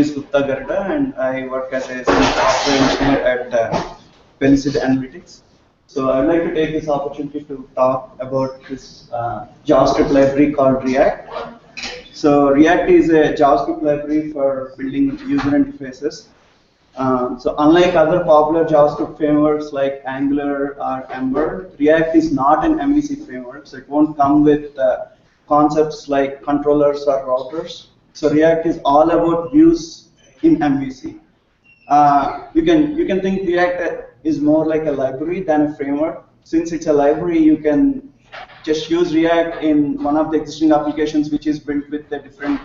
is Gupta Garuda, and I work as a software engineer at Pellucid Analytics. So I'd like to take this opportunity to talk about this JavaScript library called React. So React is a JavaScript library for building user interfaces. So unlike other popular JavaScript frameworks like Angular or Ember, React is not an MVC framework, so it won't come with concepts like controllers or routers. So React is all about views in MVC. You can think React is more like a library than a framework. Since it's a library, you can just use React in one of the existing applications which is built with a different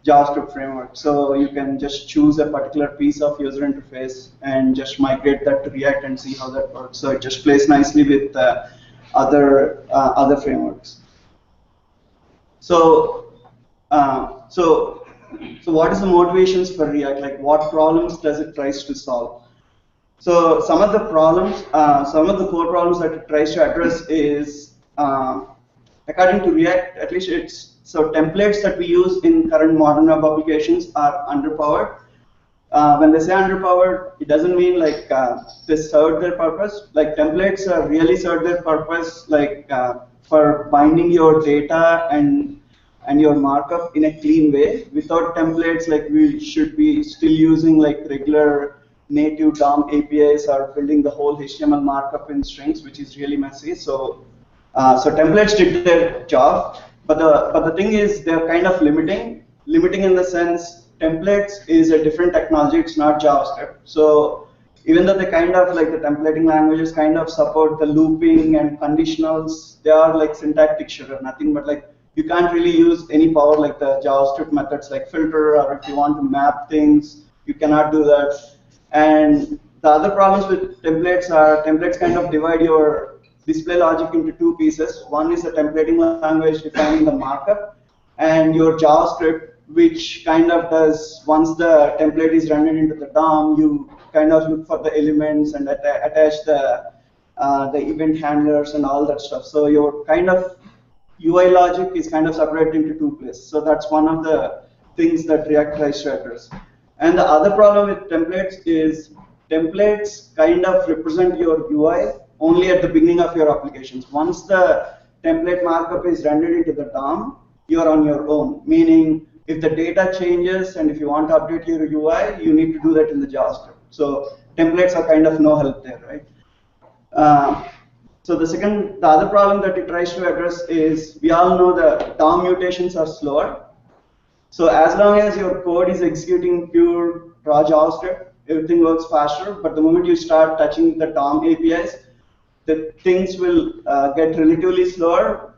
JavaScript framework. So you can just choose a particular piece of user interface and just migrate that to React and see how that works. So it just plays nicely with other frameworks. So what is the motivations for React? Like, what problems does it tries to solve? So some of the core problems that it tries to address is, according to React, at least templates that we use in current modern web applications are underpowered. When they say underpowered, it doesn't mean like they serve their purpose. Like, templates really serve their purpose, like for binding your data and your markup in a clean way. Without templates, like, we should be still using like regular native DOM APIs or building the whole HTML markup in strings, which is really messy. So templates did their job, but the thing is, they're kind of limiting in the sense templates is a different technology. It's not JavaScript. So even though they kind of like the templating languages kind of support the looping and conditionals, they are like syntactic sugar, nothing but like, you can't really use any power like the JavaScript methods like filter, or if you want to map things, you cannot do that. And the other problems with templates are templates kind of divide your display logic into two pieces. One is the templating language defining the markup, and your JavaScript, which kind of does, once the template is rendered into the DOM, you kind of look for the elements and attach the event handlers and all that stuff. So your kind of UI logic is kind of separated into two places. So that's one of the things that React tries to address. And the other problem with templates is templates kind of represent your UI only at the beginning of your applications. Once the template markup is rendered into the DOM, you're on your own. Meaning, if the data changes and if you want to update your UI, you need to do that in the JavaScript. So templates are kind of no help there, right? So the other problem that it tries to address is, we all know the DOM mutations are slower. So as long as your code is executing pure raw JavaScript, everything works faster. But the moment you start touching the DOM APIs, the things will get relatively slower.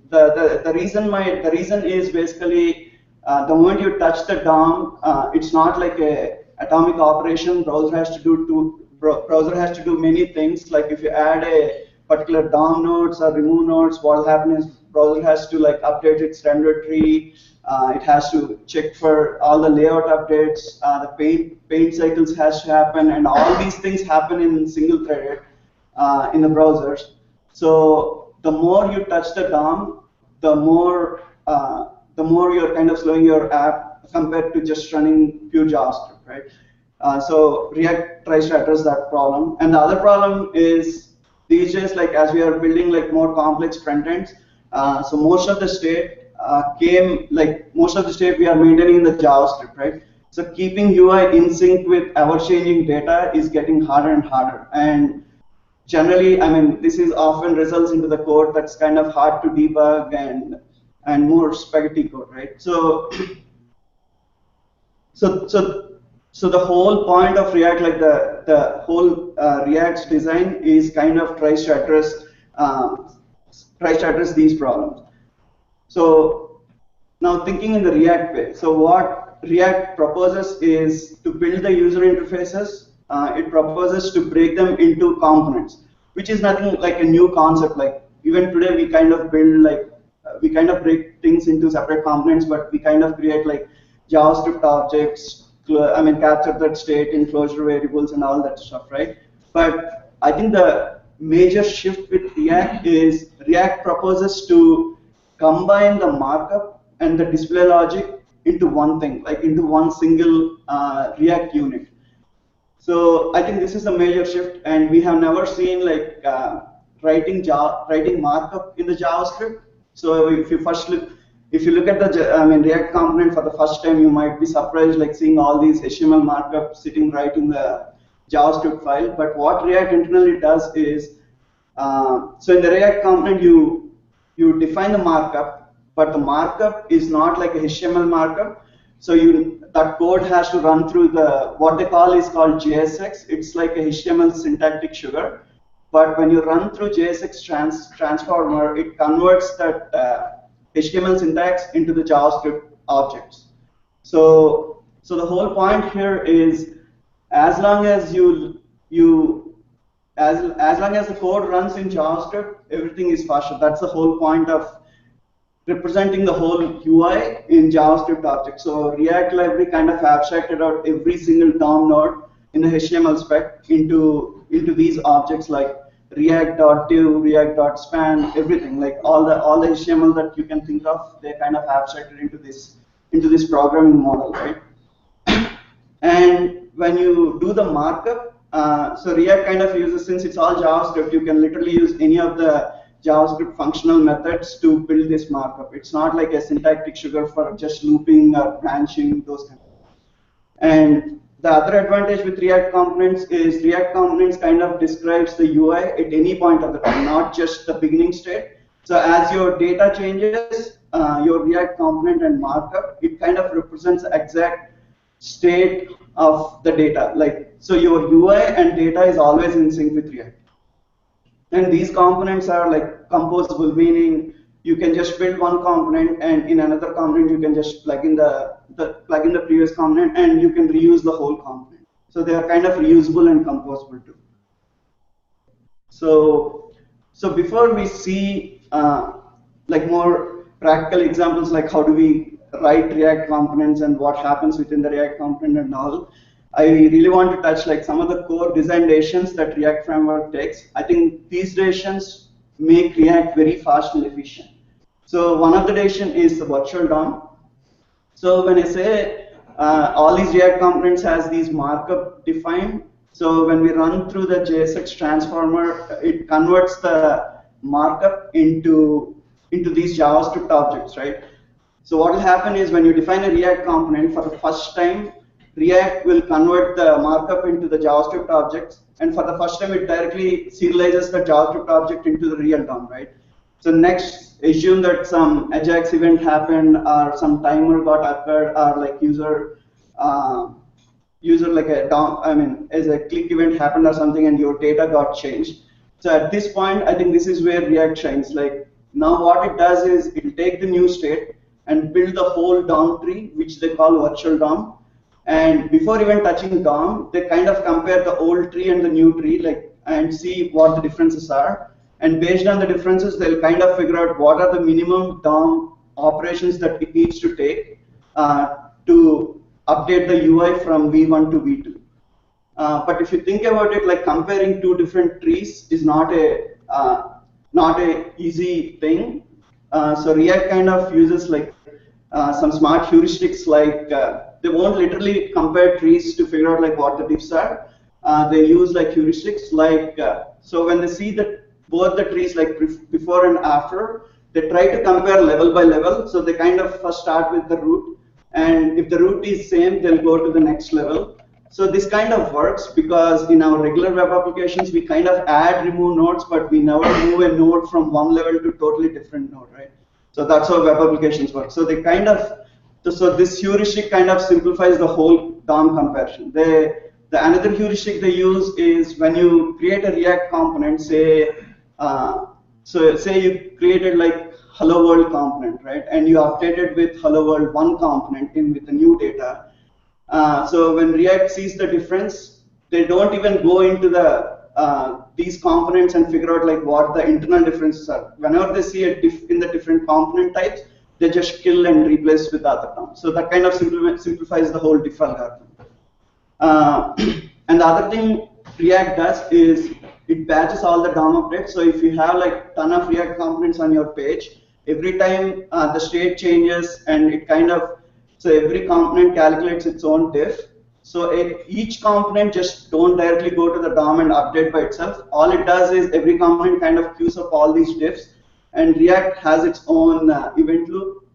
The reason is basically, the moment you touch the DOM, it's not like a atomic operation. Browser has to do many things. Like, if you add a particular DOM nodes or remove nodes, what will happen is browser has to like update its render tree. It has to check for all the layout updates. The paint cycles has to happen, and all these things happen in single threaded in the browsers. So the more you touch the DOM, the more you're kind of slowing your app compared to just running pure JavaScript, right? So React tries to address that problem. And the other problem is, these days, like, as we are building like more complex front ends, so most of the state we are maintaining in the JavaScript, right? So keeping UI in sync with ever-changing data is getting harder and harder. And generally, I mean, this is often results into the code that's kind of hard to debug and more spaghetti code, right? So the whole point of React, like the whole React's design, is kind of tries to address these problems. So now, thinking in the React way, so what React proposes is to build the user interfaces. It proposes to break them into components, which is nothing like a new concept. Like, even today, we kind of build like we kind of break things into separate components, but we kind of create like JavaScript objects, capture that state in closure variables and all that stuff, right? But I think the major shift with React is React proposes to combine the markup and the display logic into one thing, like into one single React unit. So I think this is a major shift, and we have never seen like writing markup in the JavaScript. So if you look at the React component for the first time, you might be surprised like seeing all these HTML markup sitting right in the JavaScript file. But what React internally does is, so in the React component, you define the markup, but the markup is not like a HTML markup. So that code has to run through what they call JSX. It's like a HTML syntactic sugar. But when you run through JSX transformer, it converts that HTML syntax into the JavaScript objects. So the whole point here is, as long as as long as the code runs in JavaScript, everything is faster. That's the whole point of representing the whole UI in JavaScript objects. So React library kind of abstracted out every single DOM node in the HTML spec into these objects like React.div, React.span, everything, like all the HTML that you can think of, they kind of abstracted into this programming model, right? And when you do the markup, so React kind of uses, since it's all JavaScript, you can literally use any of the JavaScript functional methods to build this markup. It's not like a syntactic sugar for just looping or branching, those kind of things. And the other advantage with React components is React components kind of describes the UI at any point of the time, not just the beginning state. So as your data changes, your React component and markup, it kind of represents the exact state of the data. Like, so your UI and data is always in sync with React. And these components are like composable, meaning you can just build one component, and in another component you can just plug in the previous component, and you can reuse the whole component. So they are kind of reusable and composable too. So before we see like more practical examples, like how do we write React components and what happens within the React component and all, I really want to touch like some of the core design decisions that React framework takes. I think these decisions make React very fast and efficient. So one of the decisions is the virtual DOM. So when I say all these React components has these markup defined, so when we run through the JSX transformer, it converts the markup into these JavaScript objects, right? So what will happen is when you define a React component for the first time, React will convert the markup into the JavaScript objects, and for the first time it directly serializes the JavaScript object into the real DOM, right? So next, assume that some AJAX event happened, or some timer got occurred, or like user like a DOM, as a click event happened or something, and your data got changed. So at this point, I think this is where React shines. Like now, what it does is it will take the new state and build the whole DOM tree, which they call virtual DOM. And before even touching DOM, they kind of compare the old tree and the new tree, like, and see what the differences are. And based on the differences, they'll kind of figure out what are the minimum DOM operations that it needs to take to update the UI from V1 to V2. But if you think about it, like comparing two different trees is not a easy thing. So React kind of uses like some smart heuristics, like they won't literally compare trees to figure out like what the diffs are. They use like heuristics, like so when they see that both the trees like before and after, they try to compare level by level. So they kind of first start with the root, and if the root is same, they'll go to the next level. So this kind of works because in our regular web applications, we kind of add, remove nodes, but we never move a node from one level to totally different node, right? So that's how web applications work. So they kind of, so this heuristic kind of simplifies the whole DOM comparison. Another heuristic they use is when you create a React component, say you created like Hello World component, right? And you updated with Hello World 1 component with the new data. So when React sees the difference, they don't even go into these components and figure out like what the internal differences are. Whenever they see a diff in the different component types, they just kill and replace with the other terms. So that kind of simplifies the whole diff algorithm. And the other thing React does is it batches all the DOM updates. So if you have like ton of React components on your page, every time the state changes and it kind of So every component calculates its own diff. So each component just don't directly go to the DOM and update by itself. All it does is every component kind of queues up all these diffs, and React has its own event loop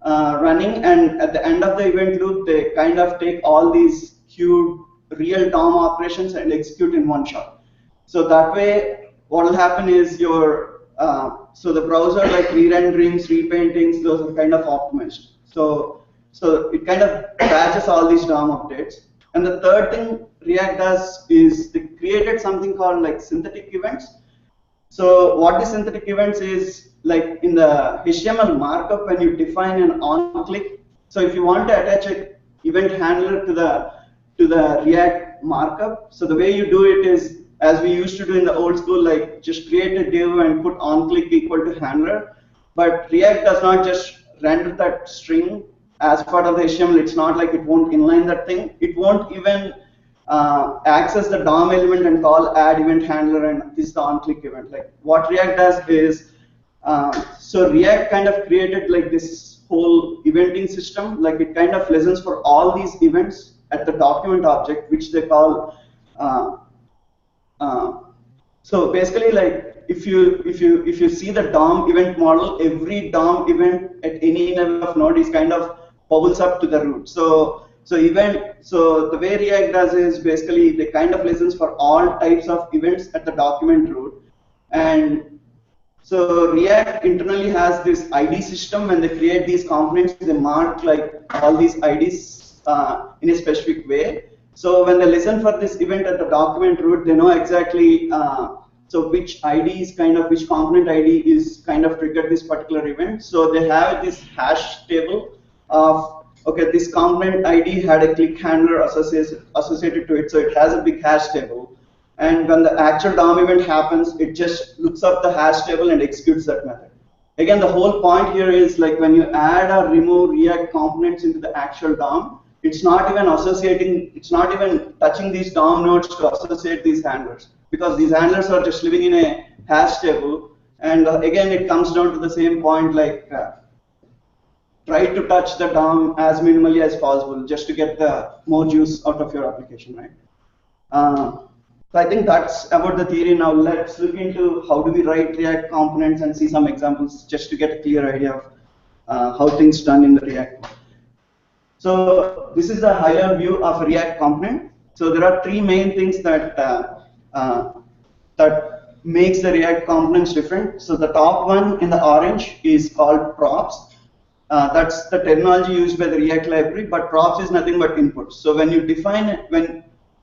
running, and at the end of the event loop, they kind of take all these queued real DOM operations and execute in one shot. So that way, what will happen is your so the browser like re-renderings, repaintings, those are kind of optimized. So it kind of batches all these DOM updates. And the third thing React does is they created something called like synthetic events. So what the synthetic events is, like in the HTML markup, when you define an on-click, so if you want to attach an event handler to the React markup, so the way you do it is, as we used to do in the old school, like just create a div and put on-click equal to handler. But React does not just render that string as part of the HTML. It's not like it won't inline that thing. It won't even access the DOM element and call add event handler and this is the on-click event. Like what React does is, so React kind of created like this whole eventing system. Like it kind of listens for all these events at the document object, which they call. So basically, like if you see the DOM event model, every DOM event at any level of node is kind of bubbles up to the root. So the way React does is basically they kind of listens for all types of events at the document root. And so React internally has this ID system. When they create these components, they mark like all these IDs in a specific way. So when they listen for this event at the document root, they know exactly so which ID is kind of, which component ID is kind of triggered this particular event. So they have this hash table of, okay, this component ID had a click handler associated to it, so it has a big hash table. And when the actual DOM event happens, it just looks up the hash table and executes that method. Again, the whole point here is like when you add or remove React components into the actual DOM, it's not even associating, it's not even touching these DOM nodes to associate these handlers, because these handlers are just living in a hash table. And again, it comes down to the same point, like try to touch the DOM as minimally as possible just to get the more juice out of your application, right? So I think that's about the theory. Now let's look into how do we write React components and see some examples just to get a clear idea of how things done in the React. So this is the higher view of a React component. So there are three main things that that makes the React components different. So the top one in the orange is called props. That's the terminology used by the React library, but props is nothing but inputs. So when you define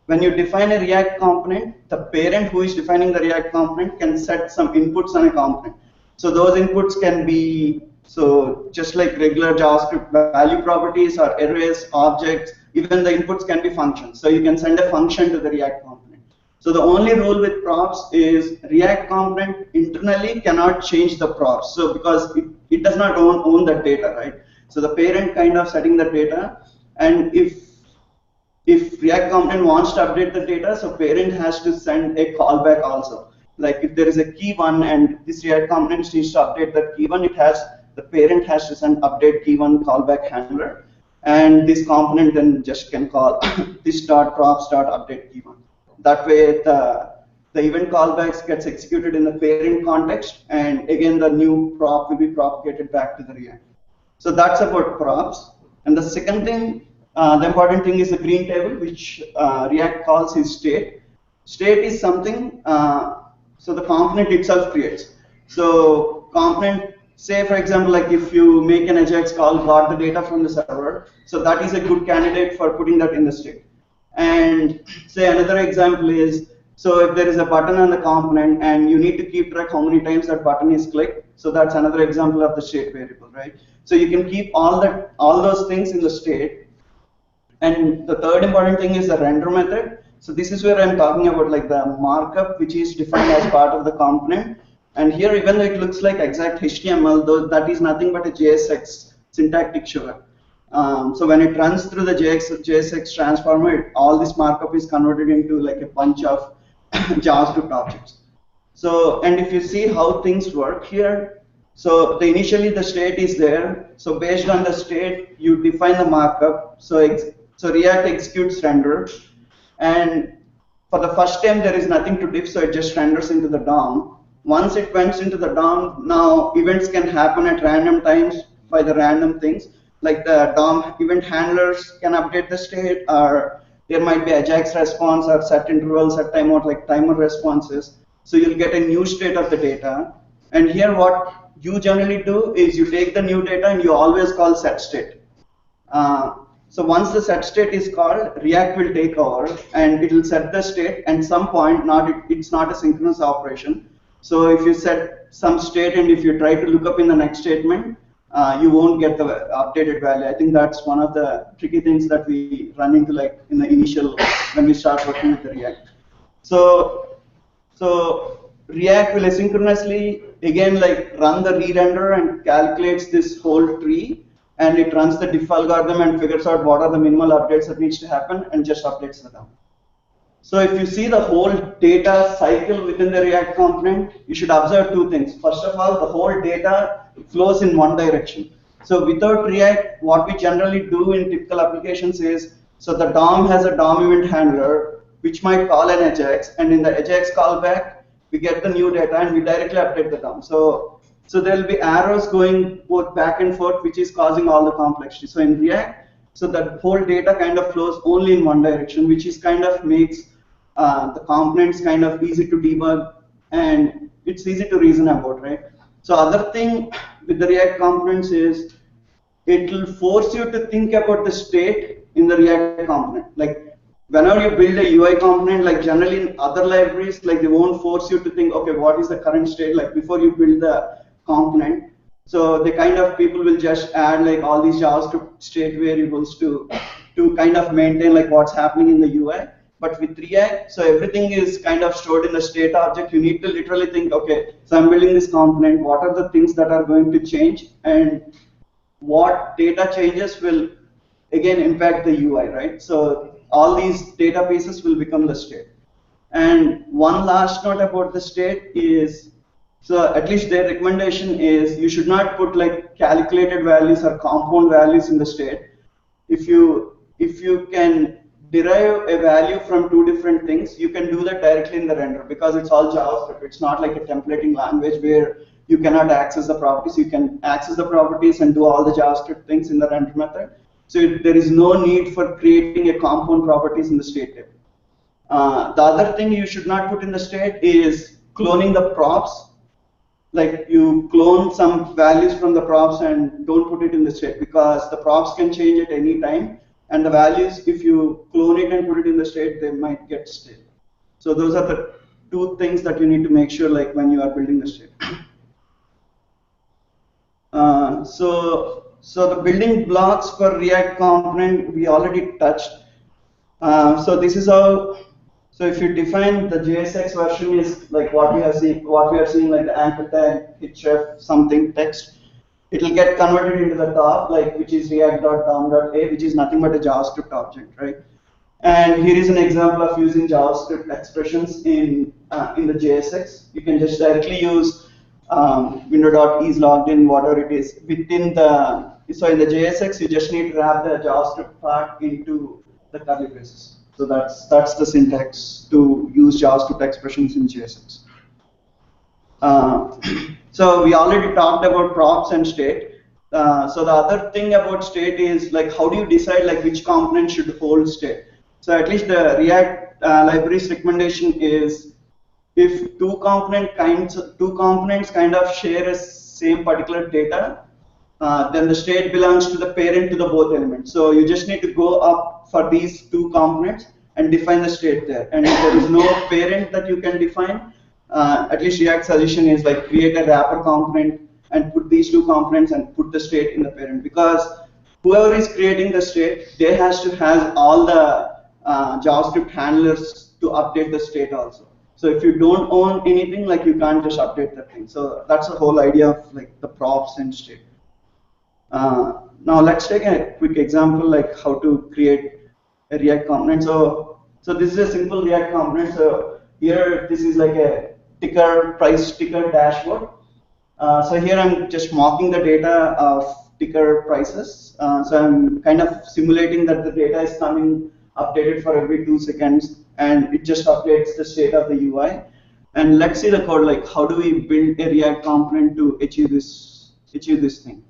when you define a React component, the parent who is defining the React component can set some inputs on a component. So those inputs can be, so just like regular JavaScript value properties or arrays, objects, even the inputs can be functions. So you can send a function to the React component. So the only rule with props is React component internally cannot change the props. So because it does not own that data, right? So the parent kind of setting the data, and if React component wants to update the data, so parent has to send a callback also. Like if there is a key one and this React component needs to update that key one, the parent has to send update key one callback handler, and this component then just can call this dot props dot update key one. That way the event callbacks gets executed in the parent context, and again the new prop will be propagated back to the React. So that's about props. And the second thing, the important thing is the green table, which React calls is state. State is something, so the component itself creates. So component, say for example, like if you make an AJAX call, got the data from the server, so that is a good candidate for putting that in the state. And say another example is, so if there is a button on the component and you need to keep track how many times that button is clicked, so that's another example of the state variable, right? So you can keep all those things in the state. And the third important thing is the render method. So this is where I'm talking about like the markup, which is defined as part of the component. And here, even though it looks like exact HTML, though that is nothing but a JSX syntactic sugar. So when it runs through the JSX transformer, all this markup is converted into like a bunch of JavaScript objects. So, and if you see how things work here, So initially the state is there. So based on the state, you define the markup. So React executes render, and for the first time there is nothing to diff, so it just renders into the DOM. Once it went into the DOM, now events can happen at random times by the random things. Like the DOM event handlers can update the state, or there might be Ajax response or set intervals at timeout, like timer responses. So you'll get a new state of the data. And here what you generally do is you take the new data and you always call set state. So once the set state is called, React will take over and it will set the state, and some point, it's not a synchronous operation. So if you set some state and if you try to look up in the next statement, you won't get the updated value. I think that's one of the tricky things that we run into, like in the initial, when we start working with the React. So React will asynchronously again like run the re-render and calculates this whole tree, and it runs the diff algorithm and figures out what are the minimal updates that needs to happen and just updates the DOM. So if you see the whole data cycle within the React component, you should observe two things. First of all, the whole data flows in one direction. So without React, what we generally do in typical applications is, so the DOM has a DOM event handler, which might call an Ajax, and in the Ajax callback, we get the new data and we directly update the DOM. So there will be arrows going both back and forth, which is causing all the complexity. So in React, so that whole data kind of flows only in one direction, which is kind of makes the components kind of easy to debug and it's easy to reason about, right? So other thing with the React components is it will force you to think about the state in the React component. Like whenever you build a UI component, like generally in other libraries, like they won't force you to think, okay, what is the current state, like before you build the component. So the kind of people will just add like all these JavaScript state variables to kind of maintain like what's happening in the UI. But with React, so everything is kind of stored in the state object. You need to literally think, okay, so I'm building this component, what are the things that are going to change and what data changes will again impact the UI, right? So all these data pieces will become the state. And one last note about the state is, so at least their recommendation is you should not put like calculated values or compound values in the state. If you can derive a value from two different things, you can do that directly in the render because it's all JavaScript. It's not like a templating language where you cannot access the properties. You can access the properties and do all the JavaScript things in the render method. So there is no need for creating a compound properties in the state table. The other thing you should not put in the state is cloning the props. Like you clone some values from the props and don't put it in the state because the props can change at any time. And the values, if you clone it and put it in the state, they might get stale. So those are the two things that you need to make sure, like when you are building the state. So the building blocks for React component we already touched. So this is how. So if you define the JSX version is like what we are seeing like the anchor tag, href, something text. It will get converted into the top, like which is react.dom.a, which is nothing but a JavaScript object, right? And here is an example of using JavaScript expressions in the JSX. You can just directly use window.isLoggedIn, whatever it is within the. So in the JSX, you just need to wrap the JavaScript part into the curly braces. So that's the syntax to use JavaScript expressions in JSX. So we already talked about props and state. So the other thing about state is like how do you decide like which component should hold state? So at least the React library's recommendation is if two components kind of share a same particular data, then the state belongs to the parent to the both elements. So you just need to go up for these two components and define the state there. And if there is no parent that you can define, at least React suggestion is like create a wrapper component and put these two components and put the state in the parent, because whoever is creating the state, they has to have all the JavaScript handlers to update the state also. So if you don't own anything, like you can't just update that thing. So that's the whole idea of like the props and state. Now let's take a quick example like how to create a React component. So this is a simple React component. So here this is like a price ticker dashboard. So here I'm just mocking the data of ticker prices. So I'm kind of simulating that the data is coming updated for every 2 seconds, and it just updates the state of the UI. And let's see the code, like how do we build a React component to achieve this thing.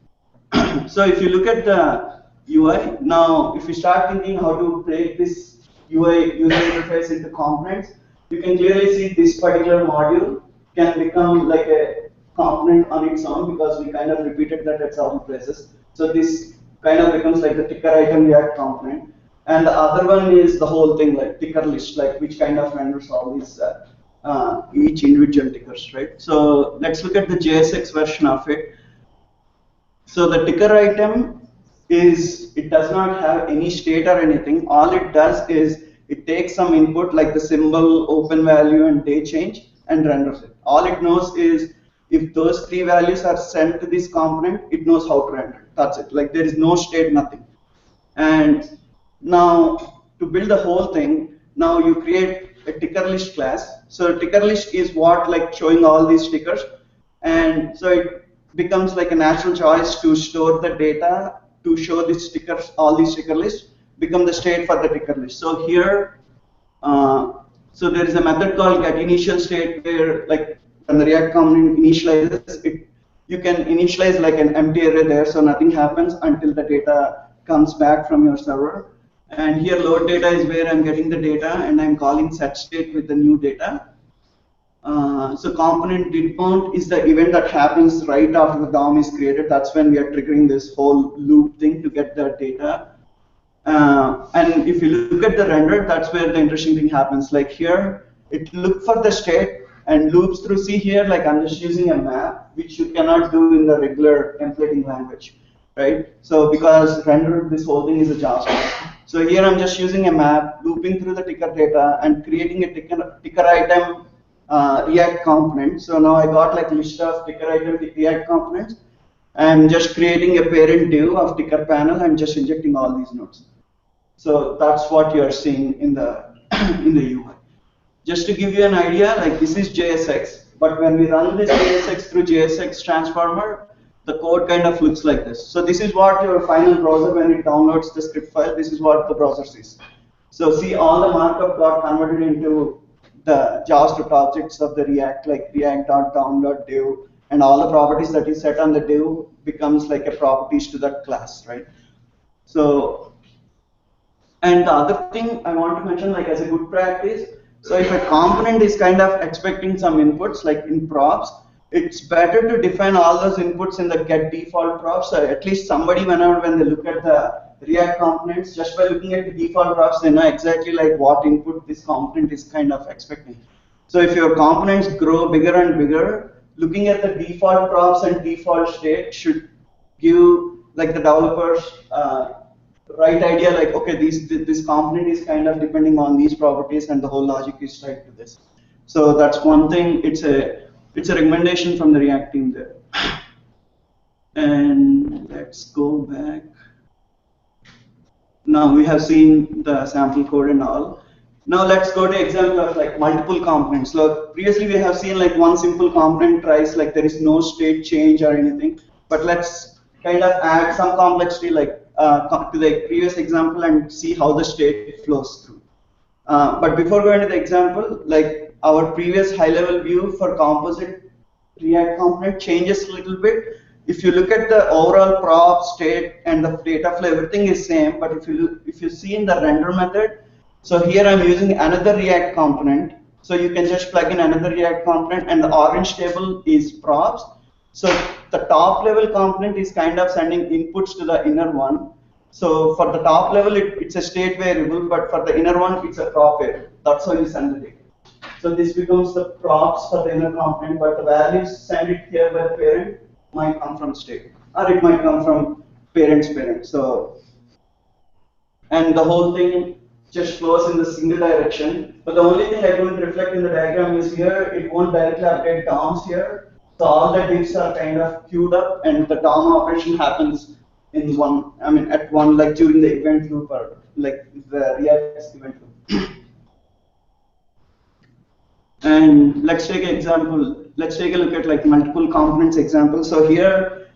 So if you look at the UI, now if you start thinking how to break this UI user interface into components, you can clearly see this particular module can become like a component on its own because we kind of repeated that at several places. So this kind of becomes like the ticker item React component. And the other one is the whole thing, like ticker list, like which kind of renders all these each individual tickers, right? So let's look at the JSX version of it. So the ticker item it does not have any state or anything. All it does is it takes some input like the symbol, open value, and day change and renders it. All it knows is if those 3 values are sent to this component, it knows how to render. That's it. Like there is no state, nothing. And now to build the whole thing, now you create a ticker list class. So ticker list is what like showing all these tickers, and so it becomes like a natural choice to store the data to show these stickers, all these sticker lists become the state for the ticker list. So here, so there is a method called getInitialState where like when the React component initializes it, you can initialize like an empty array there, so nothing happens until the data comes back from your server. And here load data is where I'm getting the data, and I'm calling setState with the new data. So component did mount is the event that happens right after the DOM is created. That's when we are triggering this whole loop thing to get the data. And if you look at the render, that's where the interesting thing happens. Like here, it looks for the state and loops through. See here, like I'm just using a map, which you cannot do in the regular templating language, right? So because render, this whole thing is a JavaScript. So here I'm just using a map, looping through the ticker data and creating a ticker item React component. So now I got like list of ticker item React components. I'm just creating a parent div of ticker panel and just injecting all these nodes. So that's what you're seeing in the in the UI. Just to give you an idea, like this is JSX, but when we run this JSX through JSX transformer, the code kind of looks like this. So this is what your final browser, when it downloads the script file, this is what the browser sees. So see, all the markup got converted into the JavaScript objects of the React, like react.down.div, and all the properties that you set on the div becomes like a properties to that class, right? So, and the other thing I want to mention, like as a good practice, so if a component is kind of expecting some inputs, like in props, it's better to define all those inputs in the get default props. So at least somebody, when they look at the React components, just by looking at the default props, they know exactly like what input this component is kind of expecting. So if your components grow bigger and bigger, looking at the default props and default state should give like the developers right idea, like okay, this component is kind of depending on these properties, and the whole logic is tied to this. So that's one thing. It's a recommendation from the React team there. And let's go back. Now we have seen the sample code and all. Now let's go to example of like multiple components. So previously we have seen like one simple component tries like there is no state change or anything. But let's kind of add some complexity like to the previous example and see how the state flows through. But before going to the example, like our previous high-level view for composite React component changes a little bit. If you look at the overall prop, state, and the data flow, everything is same. But if you see in the render method, so here I'm using another React component. So you can just plug in another React component, and the orange table is props. So the top level component is kind of sending inputs to the inner one. So for the top level, it's a state variable, but for the inner one, it's a prop variable. That's how you send the data. So this becomes the props for the inner component, but the values sent it here by the parent might come from state, or it might come from parent's parent. So, and the whole thing just flows in the single direction. But the only thing I couldn't reflect in the diagram is here, it won't directly update DOMs here. So all the divs are kind of queued up, and the DOM operation happens in one, at one, like during the event loop, or like the React event loop. And let's take an example. let's take a look at like multiple components example. So here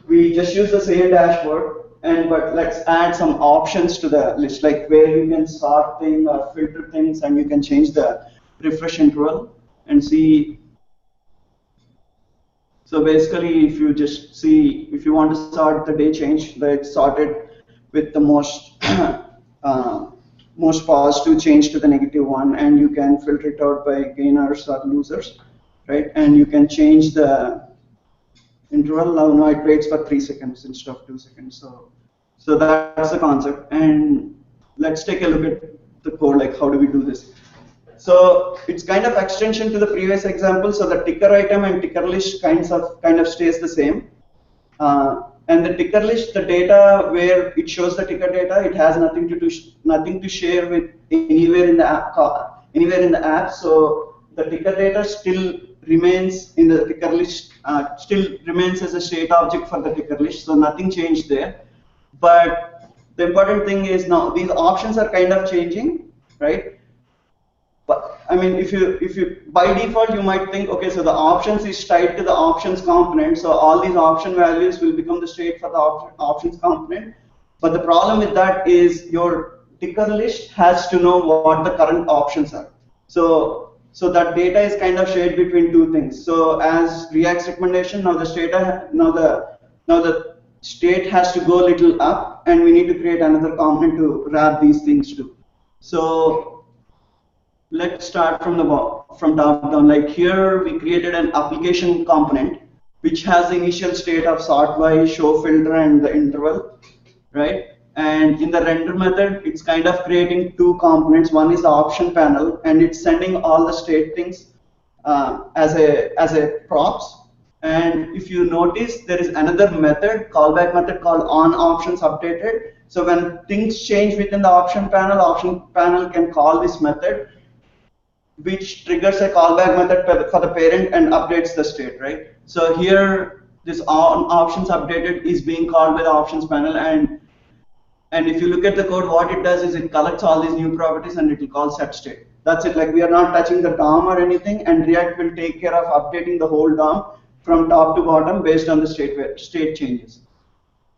we just use the same dashboard, but let's add some options to the list, like where you can sort things or filter things, and you can change the refresh interval and see. So basically, if you just see, if you want to sort the day change, it's sorted with the most most positive change to the -1, and you can filter it out by gainers or losers, right? And you can change the interval. Now it waits for 3 seconds instead of 2 seconds. So that's the concept. And let's take a look at the code, like how do we do this? So it's kind of extension to the previous example. So the ticker item and ticker list kind of stays the same. And the ticker list, the data where it shows the ticker data, it has nothing to share with anywhere in the app. So the ticker data still remains in the ticker list, still remains as a state object for the ticker list. So nothing changed there. But the important thing is now these options are kind of changing, right? But I mean, if you by default you might think, okay, so the options is tied to the options component, so all these option values will become the state for the options component. But the problem with that is your ticker list has to know what the current options are. So that data is kind of shared between two things. So as React's recommendation, now the state has to go a little up, and we need to create another component to wrap these things too. So let's start from top down. Like here, we created an application component which has the initial state of sort by, show filter, and the interval, right? And in the render method, it's kind of creating two components. One is the option panel, and it's sending all the state things as a props. And if you notice, there is another method, callback method called onOptionsUpdated. So when things change within the option panel can call this method, which triggers a callback method for the parent and updates the state, right? So here, this onOptionsUpdated is being called by the options panel, and if you look at the code, what it does is it collects all these new properties and it will call set state. That's it. Like we are not touching the DOM or anything, and React will take care of updating the whole DOM from top to bottom based on the state changes.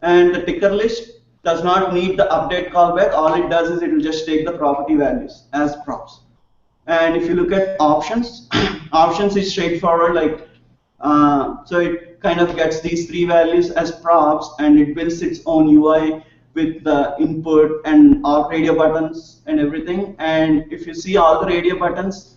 And the ticker list does not need the update callback. All it does is it will just take the property values as props. And if you look at options, options is straightforward. Like so it kind of gets these three values as props, and it builds its own UI with the input and all radio buttons and everything. And if you see, all the radio buttons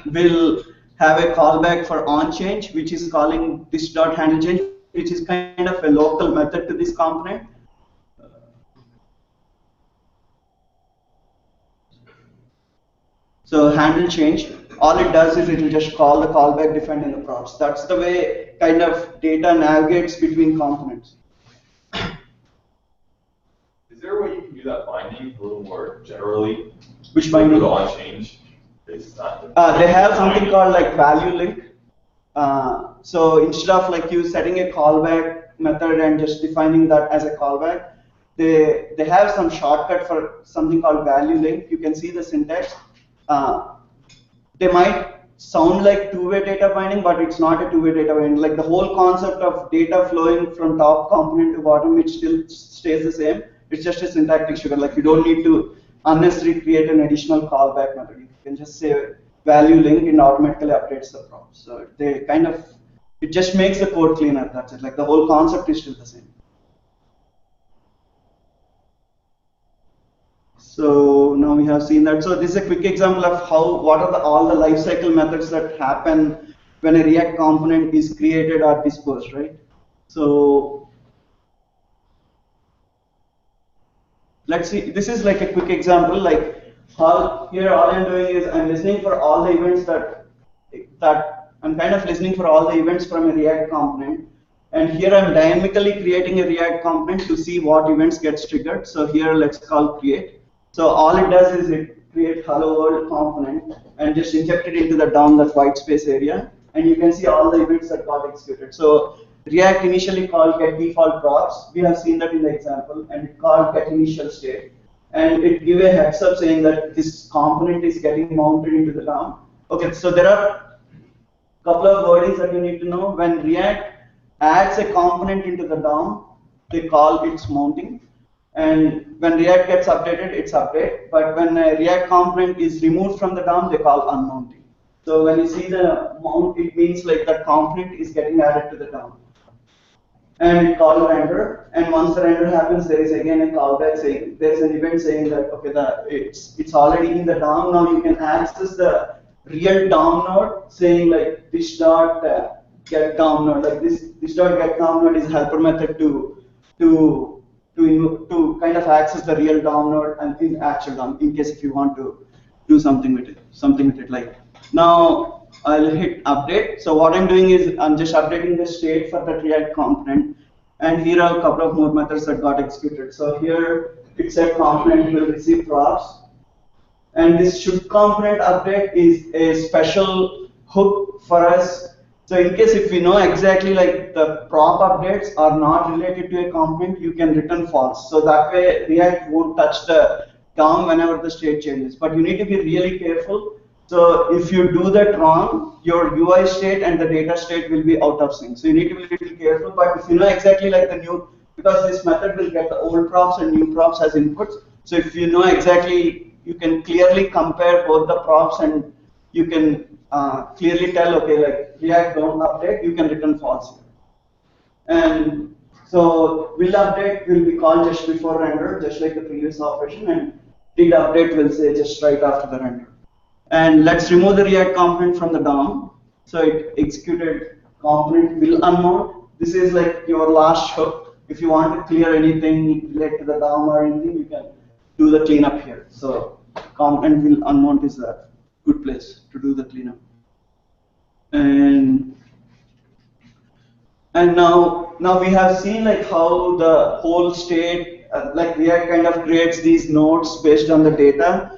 will have a callback for onChange, which is calling this.handleChange, which is kind of a local method to this component. So handle change, all it does is it will just call the callback defined in the props. That's the way kind of data navigates between components. Is there a way you can do that binding a little more generally? Which binding? On change. They have something called like value link. So instead of like you setting a callback method and just defining that as a callback, they have some shortcut for something called value link. You can see the syntax. They might sound like two-way data binding, but it's not a two-way data binding. Like the whole concept of data flowing from top component to bottom, it still stays the same. It's just a syntactic sugar. Like you don't need to unnecessarily create an additional callback method. You can just say value link and automatically updates the props. So they kind of, it just makes the code cleaner. That's it. Like the whole concept is still the same. So now we have seen that. So this is a quick example of what are all the lifecycle methods that happen when a React component is created or disposed, right? So let's see. This is like a quick example. Like here, all I'm doing is I'm listening for all the events that I'm kind of listening for all the events from a React component. And here I'm dynamically creating a React component to see what events gets triggered. So here, let's call create. So all it does is it creates hello world component and just inject it into the DOM, that white space area, and you can see all the events that got executed. So React initially called get default props. We have seen that in the example, and it called get initial state, and it give a heads up saying that this component is getting mounted into the DOM. Okay, so there are couple of wordings that you need to know. When React adds a component into the DOM, they call its mounting. And when React gets updated, it's update. But when a React component is removed from the DOM, they call unmounting. So when you see the mount, it means like that component is getting added to the DOM. And we call render, and once the render happens, there is again a callback saying there's an event saying that okay, it's already in the DOM. Now you can access the real DOM node, saying like this dot get DOM node, like this dot get DOM node is a helper method to kind of access the real DOM node and in actual DOM in case if you want to do something with it like. Now I'll hit update. So what I'm doing is I'm just updating the state for that React component, and here are a couple of more methods that got executed. So here it said component will receive props, and this should component update is a special hook for us. So in case if we know exactly like the prop updates are not related to a component, you can return false. So that way React won't touch the DOM whenever the state changes. But you need to be really careful. So if you do that wrong, your UI state and the data state will be out of sync. So you need to be a little careful. But if you know exactly like the new, because this method will get the old props and new props as inputs. So if you know exactly, you can clearly compare both the props and you can clearly tell, okay, like React don't update, you can return false. And so will update will be called just before render, just like the previous operation, and did update will say just right after the render. And let's remove the React component from the DOM. So it executed component will unmount. This is like your last hook. If you want to clear anything related to the DOM or anything, you can do the cleanup here. So component will unmount is a good place to do the cleanup. And now we have seen like how the whole state, like React kind of creates these nodes based on the data.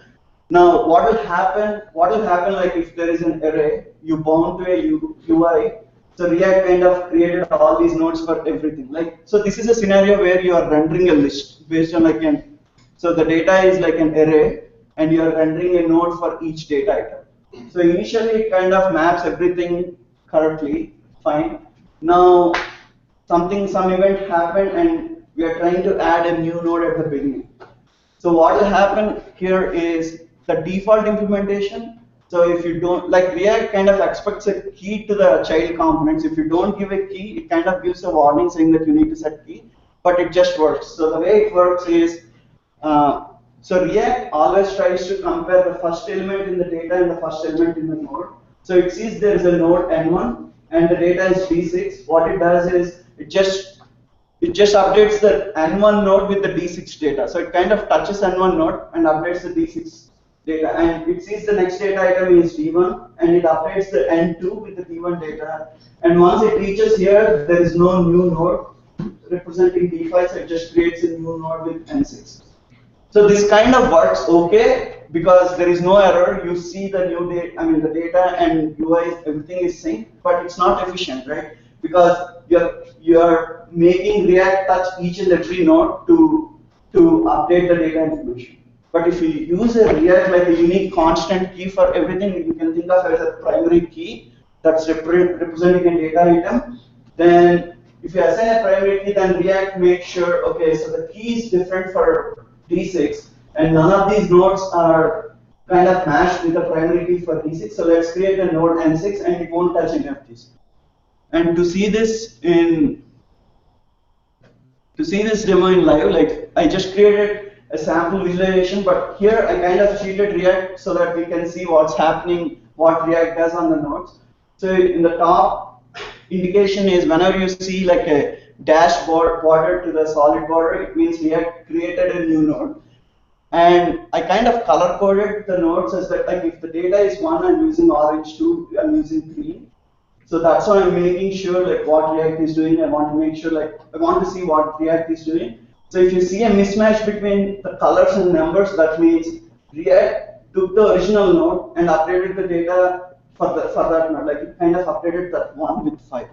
Now, what will happen? Like if there is an array, you bound to a UI. So React kind of created all these nodes for everything. Like so, this is a scenario where you are rendering a list based on like an. So the data is like an array, and you are rendering a node for each data item. So initially, it kind of maps everything correctly, fine. Now, some event happened, and we are trying to add a new node at the beginning. So what will happen here is the default implementation. So if you don't, like React kind of expects a key to the child components. If you don't give a key, it kind of gives a warning saying that you need to set key, but it just works. So the way it works is, so React always tries to compare the first element in the data and the first element in the node. So it sees there is a node N1 and the data is D6. What it does is it just updates the N1 node with the D6 data. So it kind of touches N1 node and updates the D6 data, and it sees the next data item is D1, and it updates the N2 with the D1 data. And once it reaches here, there is no new node representing D5, so it just creates a new node with N6. So this kind of works okay because there is no error. You see the new data, the data and UI, everything is synced, but it's not efficient, right? Because you're making React touch each and every node to update the data information. But if you use a React like a unique constant key for everything, you can think of as a primary key that's representing a data item. Then if you assign a primary key, then React makes sure, okay, so the key is different for D6, and none of these nodes are kind of matched with the primary key for D6. So let's create a node N6, and it won't touch any of these. And to see this demo in live, like I just created a sample visualization, but here I kind of cheated React so that we can see what's happening, what React does on the nodes. So in the top indication is whenever you see like a dash border to the solid border, it means React created a new node. And I kind of color coded the nodes as that, like if the data is 1, I'm using orange, 2, I'm using green. So that's why I'm making sure like what React is doing. I want to make sure like I want to see what React is doing. So if you see a mismatch between the colors and numbers, that means React took the original node and updated the data for that node. Like it kind of updated that 1 with 5.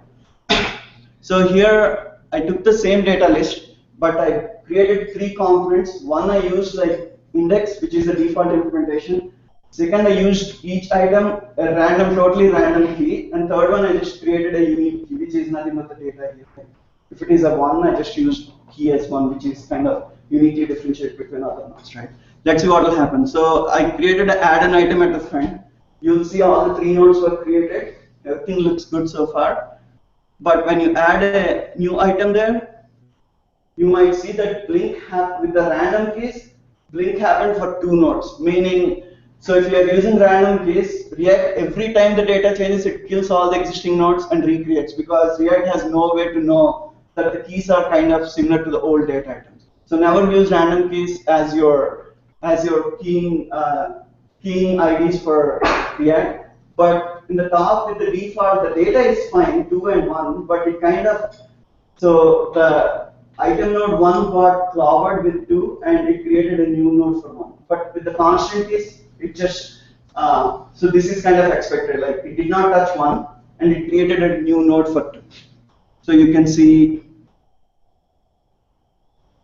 So here I took the same data list, but I created 3 components. One I used like index, which is the default implementation. Second, I used each item a random, totally random key, and third one I just created a unique key, which is nothing but the data here. If it is a 1, I just used key as 1, which is kind of uniquely differentiate between other nodes, right? Let's see what will happen. So I created add an item at the front. You'll see all the 3 nodes were created. Everything looks good so far. But when you add a new item there, you might see that blink with the random keys, blink happened for 2 nodes, meaning, so if you are using random keys, React, every time the data changes, it kills all the existing nodes and recreates, because React has no way to know that the keys are kind of similar to the old data items. So never use random keys as your keying IDs for React. But in the top with the default, the data is fine, 2 and 1, but it kind of, so the item node 1 got clobbered with 2 and it created a new node for 1. But with the constant keys, it just, so this is kind of expected, like it did not touch 1 and it created a new node for 2. So you can see,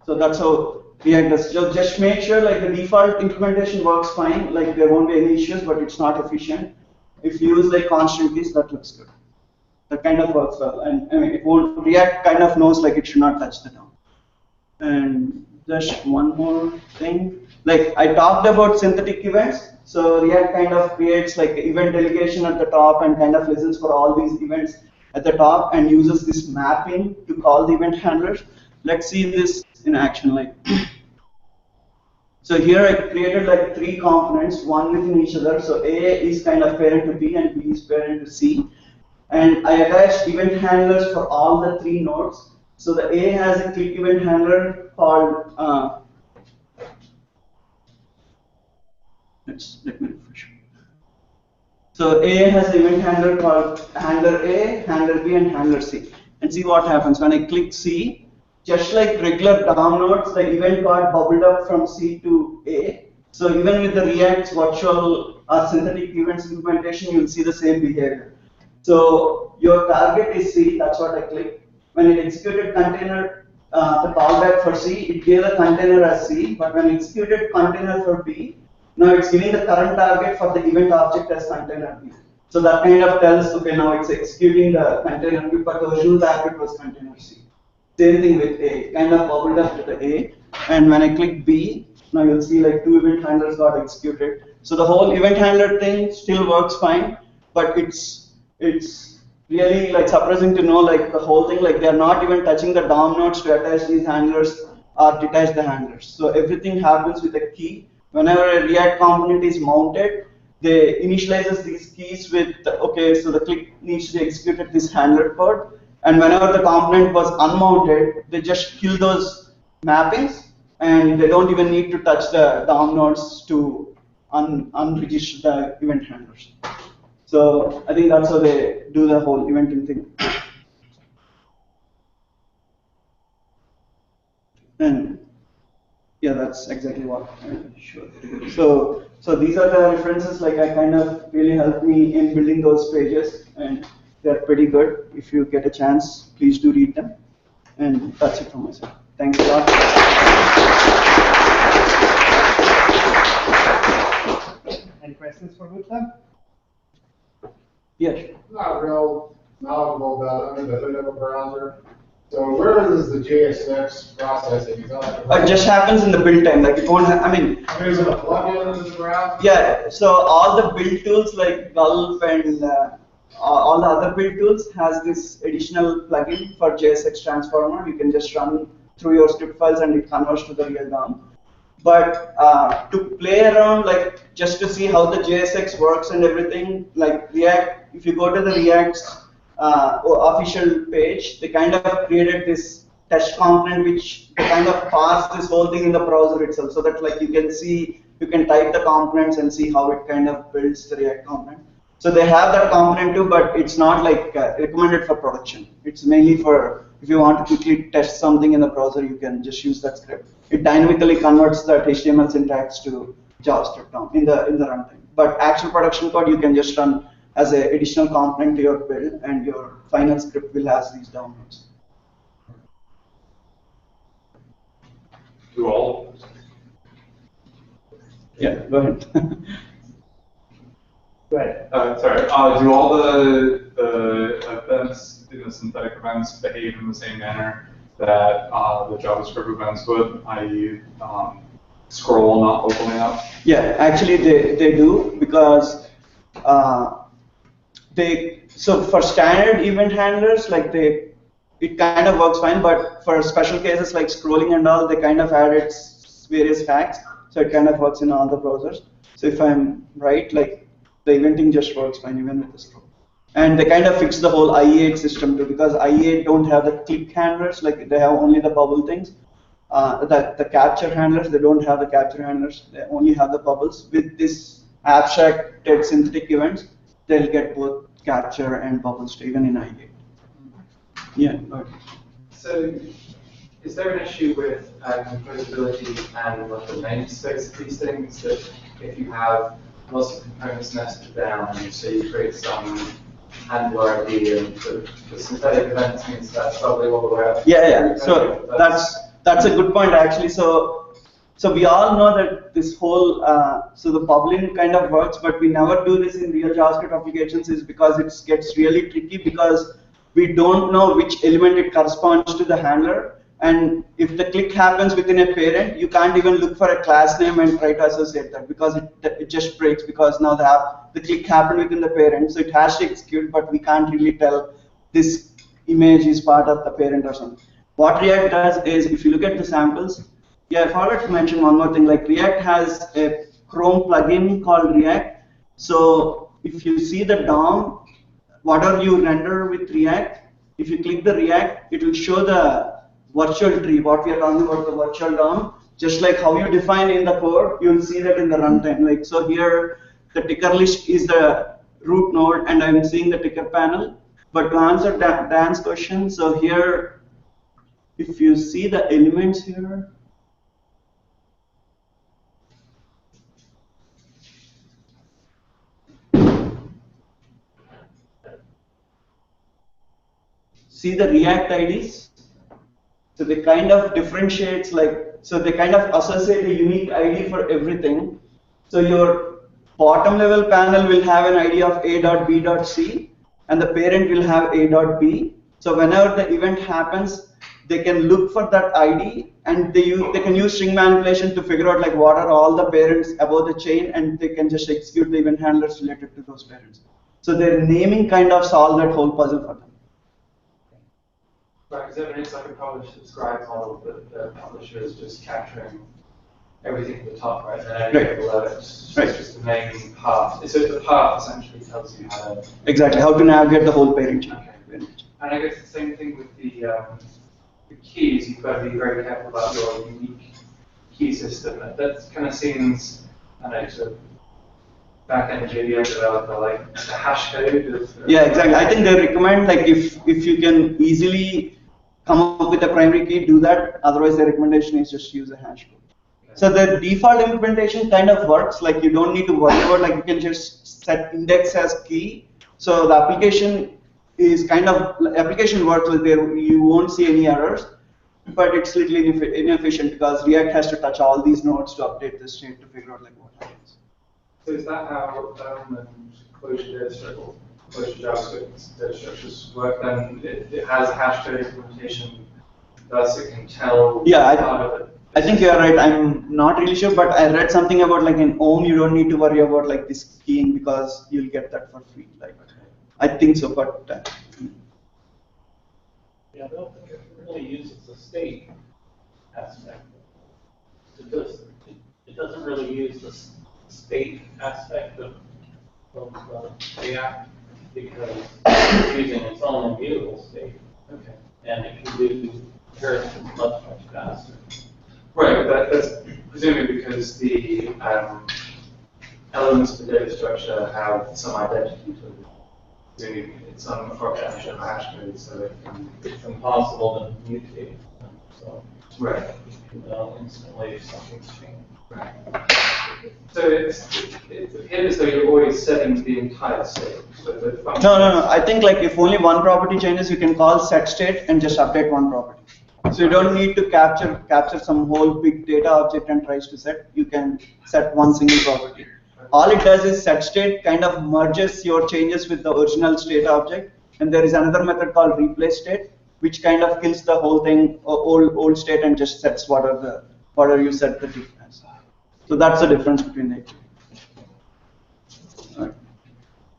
so that's how React does. So just make sure like the default implementation works fine, like there won't be any issues, but it's not efficient. If you use like constant keys, that looks good. That kind of works well, and I mean, it won't. React kind of knows like it should not touch the DOM. And just one more thing, like I talked about synthetic events. So React kind of creates like event delegation at the top and kind of listens for all these events at the top and uses this mapping to call the event handlers. Let's see this in action. Like, so here I created like 3 components, one within each other. So A is kind of parent to B and B is parent to C. And I attached event handlers for all the 3 nodes. So the A has a click event handler called, let me refresh. So A has an event handler called handler A, handler B, and handler C. And see what happens when I click C. Just like regular DOM nodes, the event got bubbled up from C to A. So even with the React's virtual synthetic events implementation, you'll see the same behavior. So your target is C, that's what I clicked. When it executed container, the callback for C, it gave the container as C, but when it executed container for B, now it's giving the current target for the event object as container B. So that kind of tells, okay, now it's executing the container B, but the original target was container C. Same thing with A, kind of bubbled up to the A, and when I click B, now you'll see like 2 event handlers got executed. So the whole event handler thing still works fine, but it's really like surprising to know like the whole thing, like they're not even touching the DOM nodes to attach these handlers or detach the handlers. So everything happens with a key. Whenever a React component is mounted, they initializes these keys with, okay, so the click needs to be executed this handler code. And whenever the component was unmounted, they just kill those mappings and they don't even need to touch the DOM nodes to unregister the event handlers. So I think that's how they do the whole eventing thing. And yeah, that's exactly what I'm sure. So these are the references, like I kind of really helped me in building those pages, and they're pretty good. If you get a chance, please do read them. And that's it from myself. Thanks a lot. Any questions for Gupta? Yeah. Not real knowledgeable about under the hood of a browser. So where is the JSX processing? It just happens in the build time. Like it won't. I mean, there's a plugin in the browser. Yeah. So all the build tools like Gulp and all the other build tools has this additional plugin for JSX transformer. You can just run through your script files and it converts to the real DOM. But to play around, like just to see how the JSX works and everything, like React, if you go to the React's official page, they kind of created this test component which they kind of parse this whole thing in the browser itself, so that like you can see, you can type the components and see how it kind of builds the React component. So they have that component too, but it's not like recommended for production. It's mainly for if you want to quickly test something in the browser, you can just use that script. It dynamically converts that HTML syntax to JavaScript DOM in the runtime. But actual production code you can just run as an additional component to your build, and your final script will have these downloads. Do all? Yeah, go ahead. Go ahead. Sorry. Do all the events in the synthetic events behave in the same manner that the JavaScript events would, i.e., scroll not opening up? Yeah, actually they do, because so for standard event handlers, like it kind of works fine, but for special cases like scrolling and all, they kind of added various facts, so it kind of works in all the browsers. So if I'm right, like the eventing just works fine even with the scroll. And they kind of fix the whole IE8 system too, because IE8 don't have the click handlers, like they have only the bubble things. The capture handlers, they don't have the capture handlers, they only have the bubbles. With this abstracted synthetic events, they'll get both capture and bubbles too, even in IE8. Yeah. Okay. So, is there an issue with composability and what the namespace of these things? That if you have lots of components nested down, so you create some handler ID, and the synthetic events means that's probably all the way up. Yeah. So that's a good point actually. So we all know that this whole so the bubbling kind of works, but we never do this in real JavaScript applications, is because it gets really tricky, because we don't know which element it corresponds to the handler. And if the click happens within a parent, you can't even look for a class name and try to associate that, because it just breaks, because now the click happened within the parent, so it has to execute, but we can't really tell this image is part of the parent or something. What React does is, if you look at the samples, yeah, I forgot to mention one more thing, like React has a Chrome plugin called React. So if you see the DOM, whatever you render with React, if you click the React, it will show the virtual tree, what we are talking about, the virtual DOM, just like how you define in the code, you'll see that in the runtime. Like, so here, the ticker list is the root node, and I'm seeing the ticker panel. But to answer Dan's question, so here, if you see the elements here, see the React IDs? So they kind of differentiates, like, so they kind of associate a unique ID for everything. So your bottom level panel will have an ID of a.b.c, and the parent will have a.b. So whenever the event happens, they can look for that ID, and they can use string manipulation to figure out like what are all the parents above the chain, and they can just execute the event handlers related to those parents. So their naming kind of solve that whole puzzle for them. Right, because evidence like a published subscribe model, that the publisher is just capturing everything at the top, right? And then everything below it's just the main path. So the path essentially tells you how to... Exactly, how to navigate the whole parent chain. Okay. And I guess the same thing with the keys. You've got to be very careful about your unique key system. That kind of seems, I don't know, sort of back-end JVM developer, like the hash code. Yeah, exactly. I think they recommend, like, if you can easily come up with a primary key, do that. Otherwise, the recommendation is just use a hash code. So the default implementation kind of works. Like, you don't need to worry about, like, you can just set index as key. So the application is kind of, application works with there. You won't see any errors, but it's little inefficient because React has to touch all these nodes to update the state to figure out like what happens. So is that how closure data structure, closure JavaScript data structures work? Then it has a hash code implementation, thus it can tell part of it. I think you're right. I'm not really sure, but I read something about like in OM, you don't need to worry about like this keying because you'll get that for free. Like, I think so, but. Yeah, I don't think it really uses the state aspect. It doesn't really use the state aspect of React because it's using its own immutable state. Okay. And it can do comparisons much faster. Right, but that's presumably because the elements of the data structure have some identity to it. Presumably it's some approximation of hash code, so it can... It's impossible to mutate them, so right. You can know instantly if something's changed. Right. So it appears as though you're always setting the entire state. So the No. I think like if only one property changes, you can call set state and just update one property. So you don't need to capture some whole big data object and tries to set. You can set one single property. all it does is set state kind of merges your changes with the original state object, and there is another method called replace state, which kind of kills the whole thing, old state, and just sets whatever you set the diff as. So that's the difference between the two.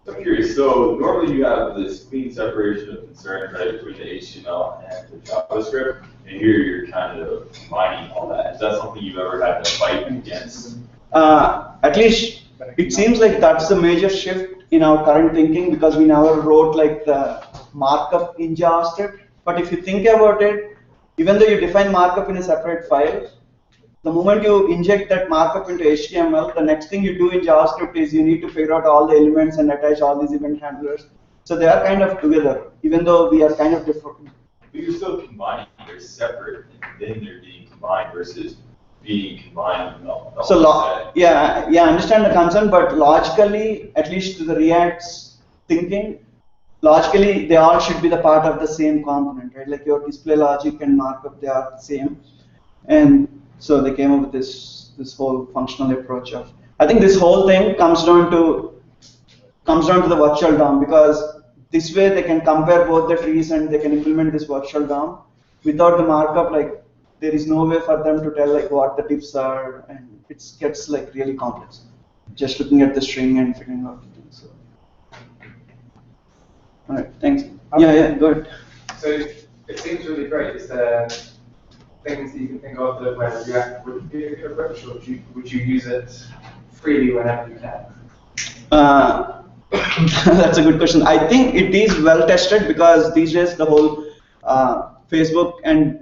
I'm curious, so normally you have this clean separation of concern, right, between the HTML and the JavaScript, and here you're kind of combining all that. Is that something you've ever had to fight against? At least it seems like that's the major shift in our current thinking, because we never wrote like the markup in JavaScript. But if you think about it, even though you define markup in a separate file, the moment you inject that markup into HTML, the next thing you do in JavaScript is you need to figure out all the elements and attach all these event handlers. So they are kind of together, even though we are kind of different. But you're still combining, they're separate, and then they're being combined versus being combined. So yeah, I understand the concern, but logically, at least to the React's thinking, logically they all should be the part of the same component, right? Like your display logic and markup, they are the same. And so they came up with this whole functional approach of. I think this whole thing comes down to the virtual DOM, because this way they can compare both the trees and they can implement this virtual DOM. Without the markup, like there is no way for them to tell like what the diffs are, and it gets like really complex. Just looking at the string and figuring out the things. So. All right, thanks. Yeah, go ahead. So it seems really great. Is there things that you can think of that where React would be a good approach, or would you use it freely whenever you can? That's a good question. I think it is well tested, because these days the whole Facebook and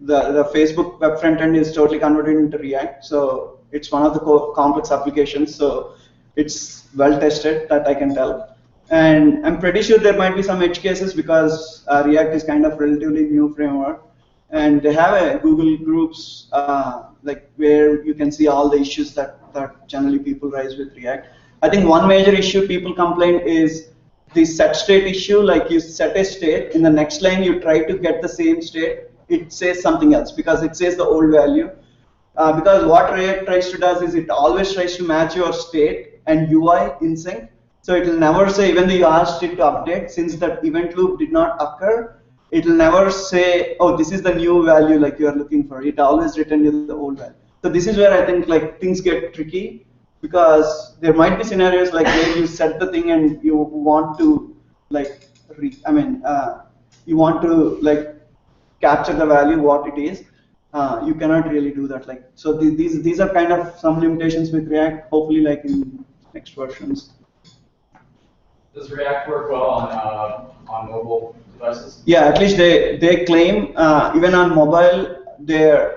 the Facebook web front end is totally converted into React. So it's one of the complex applications. So it's well tested, that I can tell. And I'm pretty sure there might be some edge cases, because React is kind of relatively new framework. And they have a Google Groups like where you can see all the issues that generally people raise with React. I think one major issue people complain is the set state issue. Like you set a state, in the next line you try to get the same state, it says something else because it says the old value. Because what React tries to do is it always tries to match your state and UI in sync. So it will never say, even though you asked it to update, since that event loop did not occur, it will never say, oh, this is the new value like you are looking for. It always returns you the old value. So this is where I think like things get tricky, because there might be scenarios like where you set the thing and you want to like you want to like capture the value what it is. You cannot really do that. Like so these are kind of some limitations with React. Hopefully, like in next versions. Does React work well on mobile devices? Yeah, at least they claim even on mobile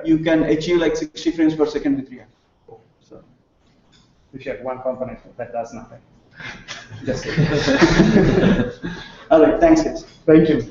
you can achieve like 60 frames per second with React. So We have one component that does nothing. all right, thanks guys. Thank you.